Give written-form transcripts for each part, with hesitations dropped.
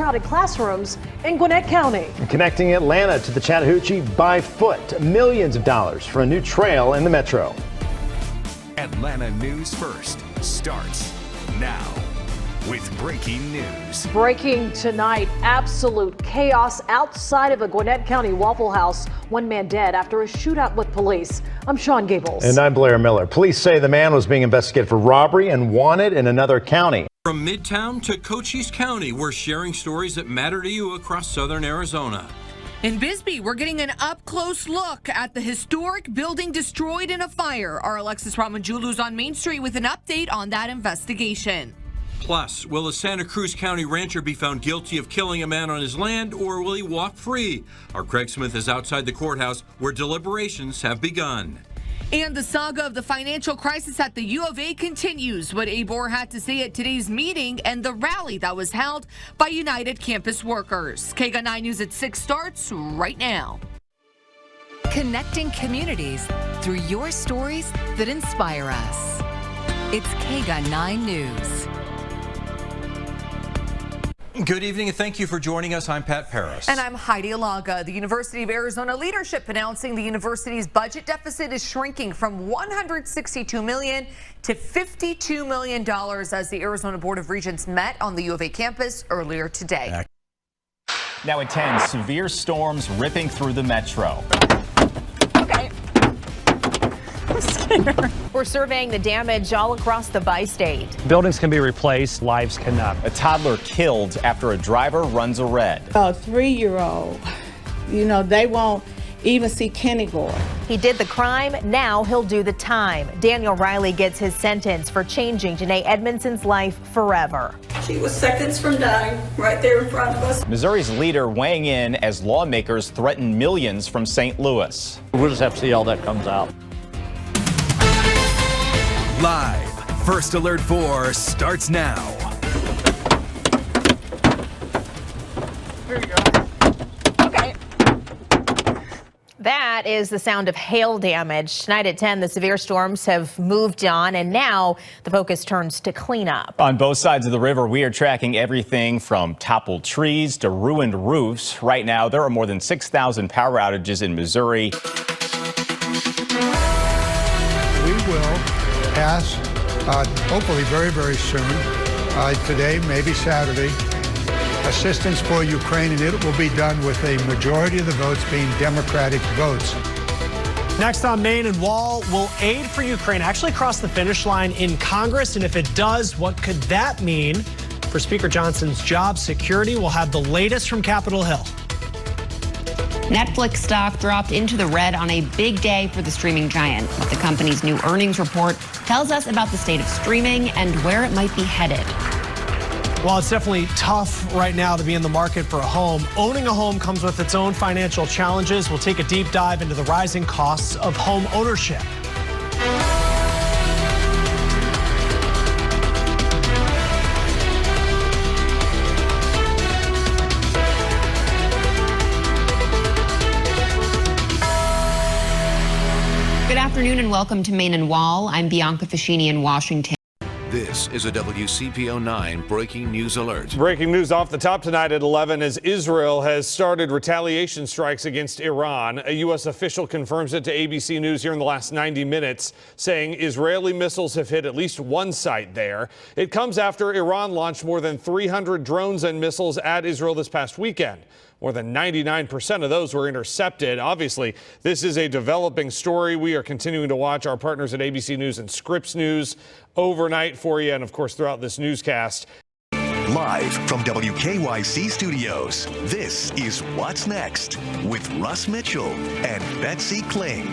crowded classrooms in Gwinnett County. Connecting Atlanta to the Chattahoochee by foot. Millions of dollars for a new trail in the metro. Atlanta News First starts now with breaking news. Breaking tonight, absolute chaos outside of a Gwinnett County Waffle House. One man dead after a shootout with police. I'm Sean Gables. And I'm Blair Miller. Police say the man was being investigated for robbery and wanted in another county. From Midtown to Cochise County, we're sharing stories that matter to you across southern Arizona. In Bisbee, we're getting an up-close look at the historic building destroyed in a fire. Our Alexis Ramanjulu's on Main Street with an update on that investigation. Plus, will a Santa Cruz County rancher be found guilty of killing a man on his land, or will he walk free? Our Craig Smith is outside the courthouse where deliberations have begun. And the saga of the financial crisis at the U of A continues. What Abe Orr had to say at today's meeting and the rally that was held by United Campus Workers. KGUN 9 News at 6 starts right now. Connecting communities through your stories that inspire us. It's KGUN 9 News. Good evening and thank you for joining us. I'm Pat Paris. And I'm Heidi Alaga. The University of Arizona leadership announcing the university's budget deficit is shrinking from $162 million to $52 million as the Arizona Board of Regents met on the U of A campus earlier today. Now at 10, severe storms ripping through the metro. Okay. I'm scared. We're surveying the damage all across the bi-state. Buildings can be replaced, lives cannot. A toddler killed after a driver runs a red. A 3-year-old, they won't even see kindergarten. He did the crime, now he'll do the time. Daniel Riley gets his sentence for changing Janae Edmondson's life forever. She was seconds from dying right there in front of us. Missouri's leader weighing in as lawmakers threaten millions from St. Louis. We'll just have to see how that comes out. Live, First Alert 4 starts now. Here you go. Okay. That is the sound of hail damage. Tonight at 10, the severe storms have moved on, and now the focus turns to cleanup. On both sides of the river, we are tracking everything from toppled trees to ruined roofs. Right now, there are more than 6,000 power outages in Missouri. We will pass, hopefully very, very soon, today, maybe Saturday, assistance for Ukraine, and it will be done with a majority of the votes being Democratic votes. Next on Main and Wall, will aid for Ukraine actually cross the finish line in Congress? And if it does, what could that mean for Speaker Johnson's job security? We'll have the latest from Capitol Hill. Netflix stock dropped into the red on a big day for the streaming giant. The company's new earnings report tells us about the state of streaming and where it might be headed. Well, it's definitely tough right now to be in the market for a home. Owning a home comes with its own financial challenges. We'll take a deep dive into the rising costs of home ownership. Good afternoon and welcome to Main and Wall. I'm Bianca Fascini in Washington. This is a WCPO 9 breaking news alert. Breaking news off the top tonight at 11 as Israel has started retaliation strikes against Iran. A U.S. official confirms it to ABC News here in the last 90 minutes, saying Israeli missiles have hit at least one site there. It comes after Iran launched more than 300 drones and missiles at Israel this past weekend. More than 99% of those were intercepted. Obviously, this is a developing story. We are continuing to watch our partners at ABC News and Scripps News overnight for you, and of course throughout this newscast. Live from WKYC Studios, this is What's Next with Russ Mitchell and Betsy Kling.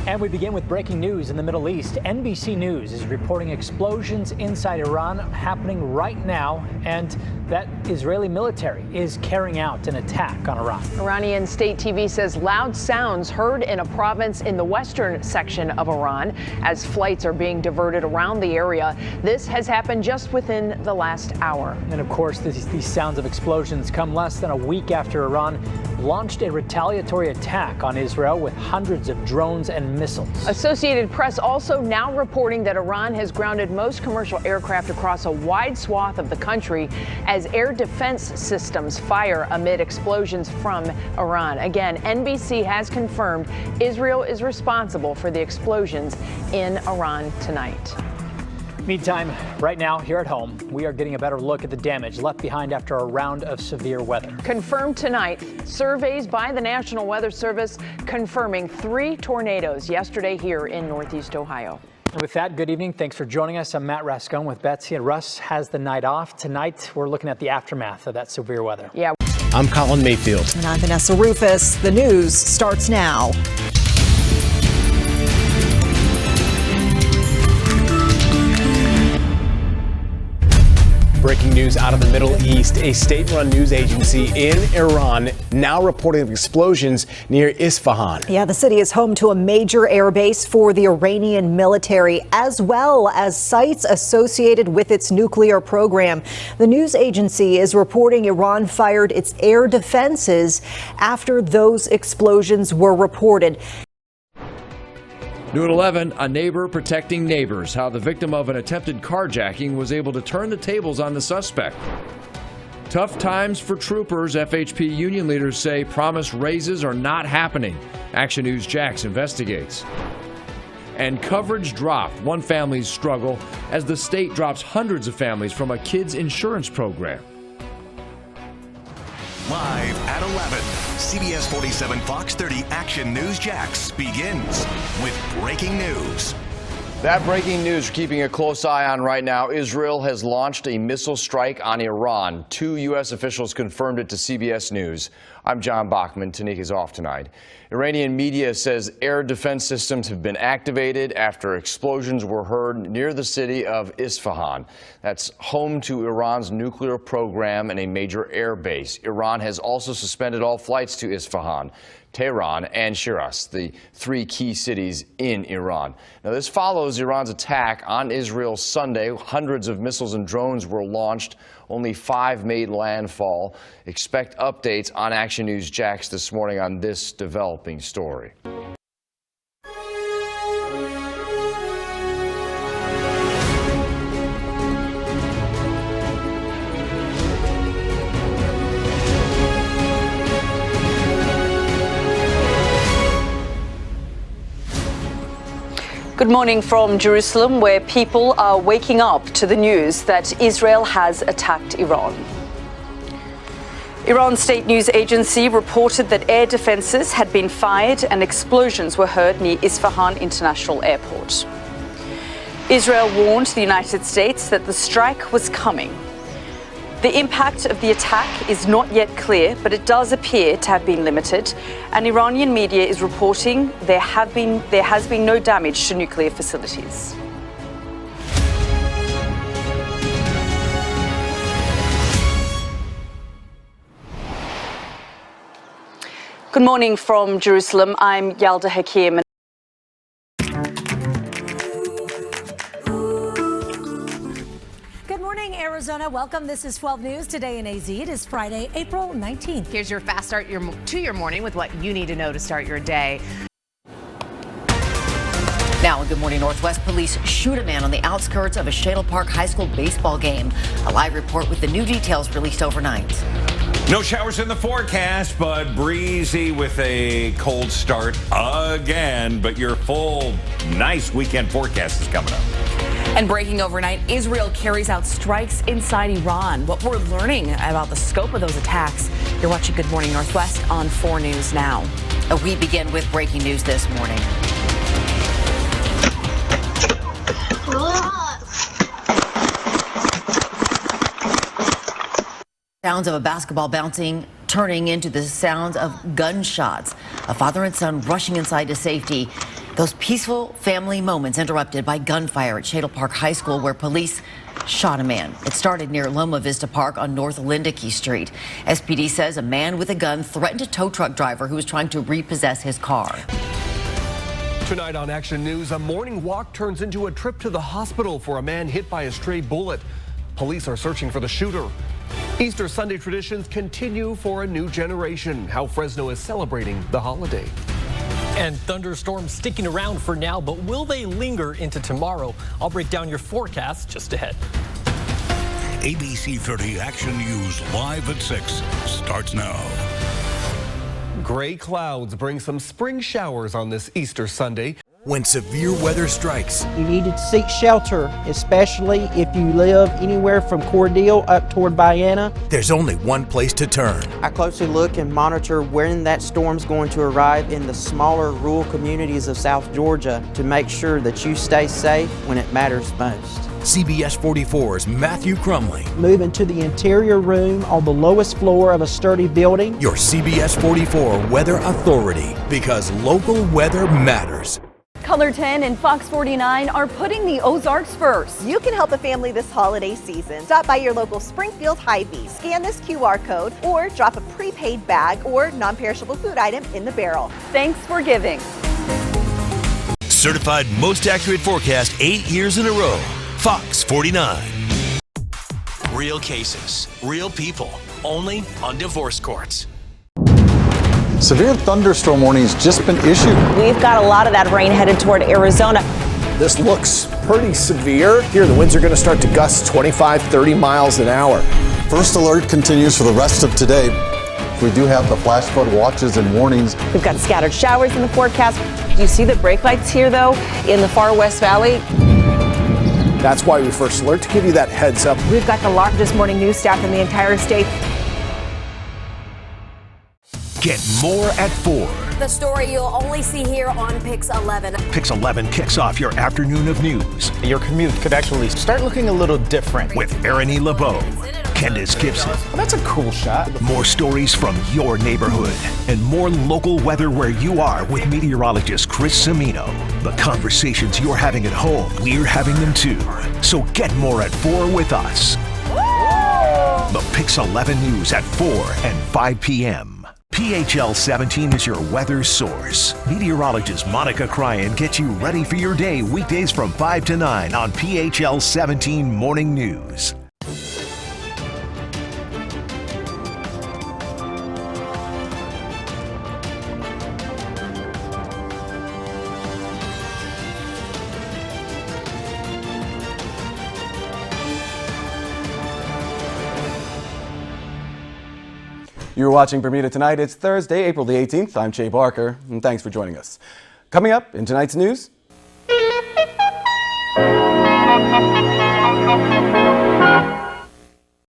And we begin with breaking news in the Middle East. NBC News is reporting explosions inside Iran happening right now, and that Israeli military is carrying out an attack on Iran. Iranian state TV says loud sounds heard in a province in the western section of Iran as flights are being diverted around the area. This has happened just within the last hour. And of course, these sounds of explosions come less than a week after Iran launched a retaliatory attack on Israel with hundreds of drones and missiles. Associated Press also now reporting that Iran has grounded most commercial aircraft across a wide swath of the country as air defense systems fire amid explosions from Iran. Again, NBC has confirmed Israel is responsible for the explosions in Iran tonight. Meantime, right now here at home, we are getting a better look at the damage left behind after a round of severe weather. Confirmed tonight, surveys by the National Weather Service confirming 3 tornadoes yesterday here in Northeast Ohio. And with that, good evening. Thanks for joining us. I'm Matt Rascone with Betsy, and Russ has the night off. Tonight, we're looking at the aftermath of that severe weather. Yeah. I'm Colin Mayfield. And I'm Vanessa Rufus. The news starts now. Breaking news out of the Middle East. A state-run news agency in Iran now reporting of explosions near Isfahan. Yeah, the city is home to a major air base for the Iranian military, as well as sites associated with its nuclear program. The news agency is reporting Iran fired its air defenses after those explosions were reported. New at 11, a neighbor protecting neighbors. How the victim of an attempted carjacking was able to turn the tables on the suspect. Tough times for troopers. FHP union leaders say promised raises are not happening. Action News Jax investigates. And coverage dropped. One family's struggle as the state drops hundreds of families from a kids' insurance program. Live at 11, CBS 47 Fox 30 Action News Jax begins with breaking news. That breaking news we're keeping a close eye on right now. Israel has launched a missile strike on Iran. 2 U.S. officials confirmed it to CBS News. I'm John Bachman. Tanik is off tonight. Iranian media says air defense systems have been activated after explosions were heard near the city of Isfahan. That's home to Iran's nuclear program and a major air base. Iran has also suspended all flights to Isfahan, Tehran, and Shiraz, the 3 key cities in Iran. Now, this follows Iran's attack on Israel Sunday. Hundreds of missiles and drones were launched. Only 5 made landfall. Expect updates on Action News Jax this morning on this developing story. Good morning from Jerusalem, where people are waking up to the news that Israel has attacked Iran. Iran's state news agency reported that air defenses had been fired and explosions were heard near Isfahan International Airport. Israel warned the United States that the strike was coming. The impact of the attack is not yet clear, but it does appear to have been limited, and Iranian media is reporting there has been no damage to nuclear facilities. Good morning from Jerusalem. I'm Yalda Hakim. Arizona, welcome. This is 12 News today in AZ. It is Friday, April 19th. Here's your fast start to your morning with what you need to know to start your day. Now in Good Morning Northwest, police shoot a man on the outskirts of a Shadle Park High School baseball game. A live report with the new details released overnight. No showers in the forecast, but breezy with a cold start again. But your full nice weekend forecast is coming up. And breaking overnight, Israel carries out strikes inside Iran. What we're learning about the scope of those attacks. You're watching Good Morning Northwest on 4 News Now. We begin with breaking news this morning. Sounds of a basketball bouncing, turning into the sounds of gunshots. A father and son rushing inside to safety. Those peaceful family moments interrupted by gunfire at Shadle Park High School, where police shot a man. It started near Loma Vista Park on North Lindicke Street. SPD says a man with a gun threatened a tow truck driver who was trying to repossess his car. Tonight on Action News, a morning walk turns into a trip to the hospital for a man hit by a stray bullet. Police are searching for the shooter. Easter Sunday traditions continue for a new generation. How Fresno is celebrating the holiday. And thunderstorms sticking around for now, but will they linger into tomorrow? I'll break down your forecast just ahead. ABC 30 Action News live at 6 starts now. Gray clouds bring some spring showers on this Easter Sunday. When severe weather strikes, you need to seek shelter, especially if you live anywhere from Cordele up toward Vienna. There's only one place to turn. I closely look and monitor when that storm's going to arrive in the smaller rural communities of South Georgia to make sure that you stay safe when it matters most. CBS 44's Matthew Crumley. Move into the interior room on the lowest floor of a sturdy building. Your CBS 44 Weather Authority, because local weather matters. Color 10 and Fox 49 are putting the Ozarks first. You can help a family this holiday season. Stop by your local Springfield Hy-Vee, scan this QR code, or drop a prepaid bag or non-perishable food item in the barrel. Thanks for giving. Certified most accurate forecast 8 years in a row. Fox 49. Real cases, real people, only on divorce courts. Severe thunderstorm warnings just been issued. We've got a lot of that rain headed toward Arizona. This looks pretty severe. Here, the winds are going to start to gust 25, 30 miles an hour. First alert continues for the rest of today. We do have the flash flood watches and warnings. We've got scattered showers in the forecast. Do you see the brake lights here, though, in the far West Valley? That's why we first alert, to give you that heads up. We've got the largest morning news staff in the entire state. Get more at 4. The story you'll only see here on Pix 11. Pix 11 kicks off your afternoon of news. Your commute could actually start looking a little different. With Ernie LeBeau, Candace Gibson. Well, that's a cool shot. More stories from your neighborhood and more local weather where you are with meteorologist Chris Cimino. The conversations you're having at home, we're having them too. So get more at 4 with us. The Pix 11 news at 4 and 5 p.m. PHL 17 is your weather source. Meteorologist Monica Cryan gets you ready for your day weekdays from 5 to 9 on PHL 17 Morning News. You're watching Bermuda Tonight. It's Thursday, April the 18th. I'm Jay Barker, and thanks for joining us. Coming up in tonight's news.